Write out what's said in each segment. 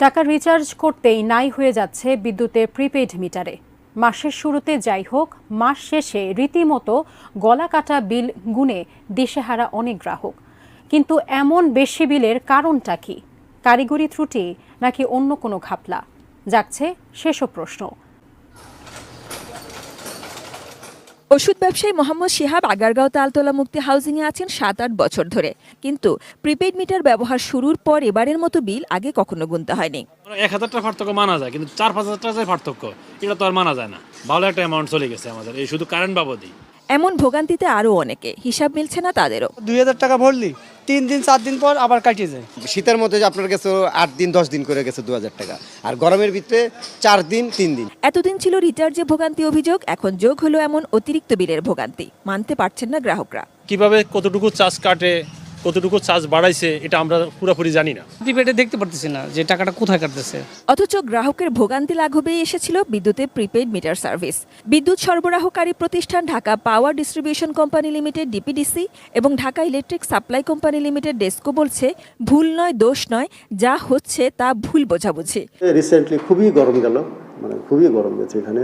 টাকা রিচার্জ করতেই নাই হয়ে যাচ্ছে বিদ্যুতের প্রিপেইড মিটারে। মাসের শুরুতে যাই হোক, মাস শেষে রীতিমতো গলা কাটা বিল গুনে দিশেহারা অনেক গ্রাহক। কিন্তু এমন বেশি বিলের কারণটা কি? কারিগরি ত্রুটি নাকি অন্য কোনো ঘাপলা? জাগছে সেসব প্রশ্ন। ওষুধ ব্যবসায়ী মোহাম্মদ শিহাব আগারগাঁও তালতলা মুক্তি হাউজিংয়ে আছেন 7-8 বছর ধরে, কিন্তু প্রিপেইড মিটার ব্যবহার শুরুর পর এবারের মতো বিল আগে কখনো গুনতে হয়নি। 1000 টাকা পার্থক্য মানা যায়, কিন্তু 4-5 হাজার টাকা পার্থক্য এটা তো আর মানা যায় না। ভালো একটা অ্যামাউন্ট চলে গেছে আমাদের এই শুধু কারেন্ট বাবদই। এমন ভোগান্তিতে আরও অনেকে, হিসাব মিলছে না তাদেরও। 2000 টাকা ভরলি 3 দিন 4 দিন পর আবার কাটিয়ে যায়। শীতের মধ্যে আপনার কাছে 8 দিন 10 দিন করে গেছে 2000 টাকা, আর গরমের ভিতরে 4 দিন 3 দিন। এতদিন ছিল রিচার্জে ভোগান্তি অভিযোগ, এখন যোগ হলো এমন অতিরিক্ত বিলের ভোগান্তি। মানতে পারছেন না গ্রাহকরা। কিভাবে কতটুকু চার্জ কাটে, কতটুকু চার্জ বাড়াইছে এটা আমরা পুরোপুরি জানি না। প্রিপেডে দেখতে পারতেছি না যে টাকাটা কোথায় কাটতেছে। অথচ গ্রাহকের ভোগান্তি লাঘবেই এসেছিল বিদ্যুতের প্রিপেইড মিটার সার্ভিস। বিদ্যুৎ সরবরাহকারী প্রতিষ্ঠান Dhaka power distribution company limited DPDC এবং Dhaka electric supply company limited DESCO বলছে, ভুল নয়, দোষ নয়, যা হচ্ছে তা ভুল বোঝাবুঝি। রিসেন্টলি খুবই গরম গেল, খুবই গরম গেছে। এখানে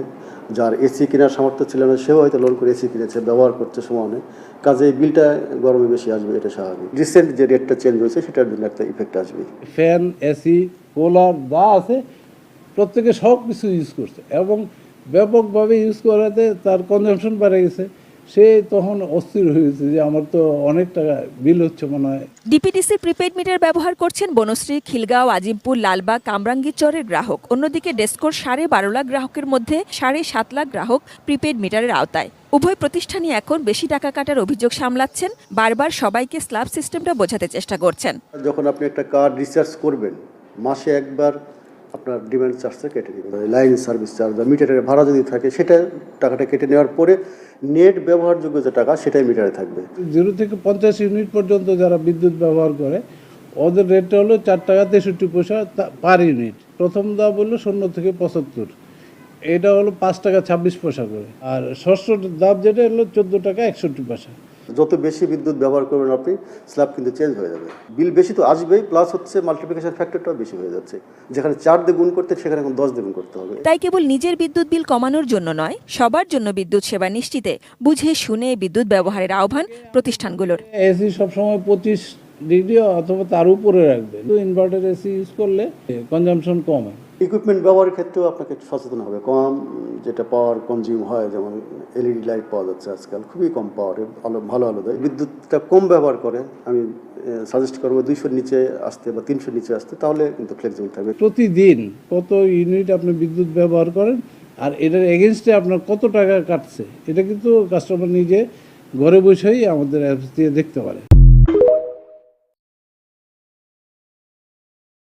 যার এসি কেনার সামর্থ্য ছিল না সেও হয়তো লোন করে এসি কিনেছে, ব্যবহার করছে সমানে, কাজে বিলটা গরমে বেশি আসবে, এটা স্বাভাবিক। রিসেন্ট যে রেটটা চেঞ্জ হয়েছে সেটার জন্য একটা ইফেক্ট আসবে। ফ্যান, এসি, কুলার যা আছে প্রত্যেকে সব কিছু ইউজ করছে এবং ব্যাপকভাবে ইউজ করাতে তার কনজামশন বেড়ে গেছে। সে তখন অস্থির হয়েছে যে আমার তো অনেক টাকা বিল হচ্ছে মনে হয়। ডিপিডিসি প্রিপেইড মিটার ব্যবহার করছেন বনশ্রী, খিলগাঁও, আজিমপুর, লালবাগ, কামরাঙ্গীরচরের গ্রাহক। অন্যদিকে ডেসকোর 12.5 লাখ গ্রাহকের মধ্যে 7.5 লাখ গ্রাহক প্রিপেইড মিটারের আওতায়। উভয় প্রতিষ্ঠানই এখন বেশি টাকা কাটার অভিযোগ সামলাচ্ছেন, বারবার সবাইকে স্ল্যাব সিস্টেমটা বোঝাতে চেষ্টা করছেন। যখন আপনি একটা কার্ড রিচার্জ করবেন, মাসে একবার আপনার ডিমান্ড চার্জটা কেটে নেবে, লাইন সার্ভিস চার্জ বা মিটারের ভাড়া যদি থাকে সেটা টাকাটা কেটে নেওয়ার পরে নেট ব্যবহারযোগ্য যে টাকা সেটাই মিটারে থাকবে। 0 থেকে 50 ইউনিট পর্যন্ত যারা বিদ্যুৎ ব্যবহার করে ওদের রেটটা হলো 4 টাকা 63 পয়সা পার ইউনিট। প্রথম দাম হলো 0 থেকে 75, এটা হলো 5 টাকা 26 পয়সা করে। আর ষষ্ঠ দাম যেটা হলো 14 টাকা 61 পয়সা। যত বেশি বিদ্যুৎ ব্যবহার করবেন আপনি, স্ল্যাব কিন্তু চেঞ্জ হয়ে যাবে। বিল বেশি তো আসবেই, প্লাস হচ্ছে মাল্টিপ্লিকেশন ফ্যাক্টরটাও বেশি হয়ে যাচ্ছে। যেখানে 4 দিয়ে গুণ করতে সেখানে এখন 10 দিয়ে গুণ করতে হবে। তাই কেবল নিজের বিদ্যুৎ বিল কমানোর জন্য নয়, সবার জন্য বিদ্যুৎ সেবা নিশ্চিতে বুঝে শুনে বিদ্যুৎ ব্যবহারের আহ্বান প্রতিষ্ঠানগুলোর। এসি সবসময় 25 ডিগ্রি অথবা তার উপরে রাখবে। ইনভার্টার এসি ইউজ করলে কনজামশন কম হয়। ইকুইপমেন্ট ব্যবহারের ক্ষেত্রেও আপনাকে সচেতন হবে। কম যেটা পাওয়ার কনজিউম হয়, যেমন এলইডি লাইট পাওয়া যাচ্ছে আজকাল, খুবই কম পাওয়ারে ভালো আলো দেয়। বিদ্যুৎটা কম ব্যবহার করে আমি সাজেস্ট করবো 200 নিচে আসতে বা 300 নিচে আসতে, তাহলে কিন্তু ফ্লেক্সিবল থাকবে। প্রতিদিন কত ইউনিট আপনি বিদ্যুৎ ব্যবহার করেন আর এটার এগেনস্টে আপনার কত টাকা কাটছে, এটা কিন্তু কাস্টমার নিজে ঘরে বসেই আমাদের অ্যাপস দিয়ে দেখতে পারে।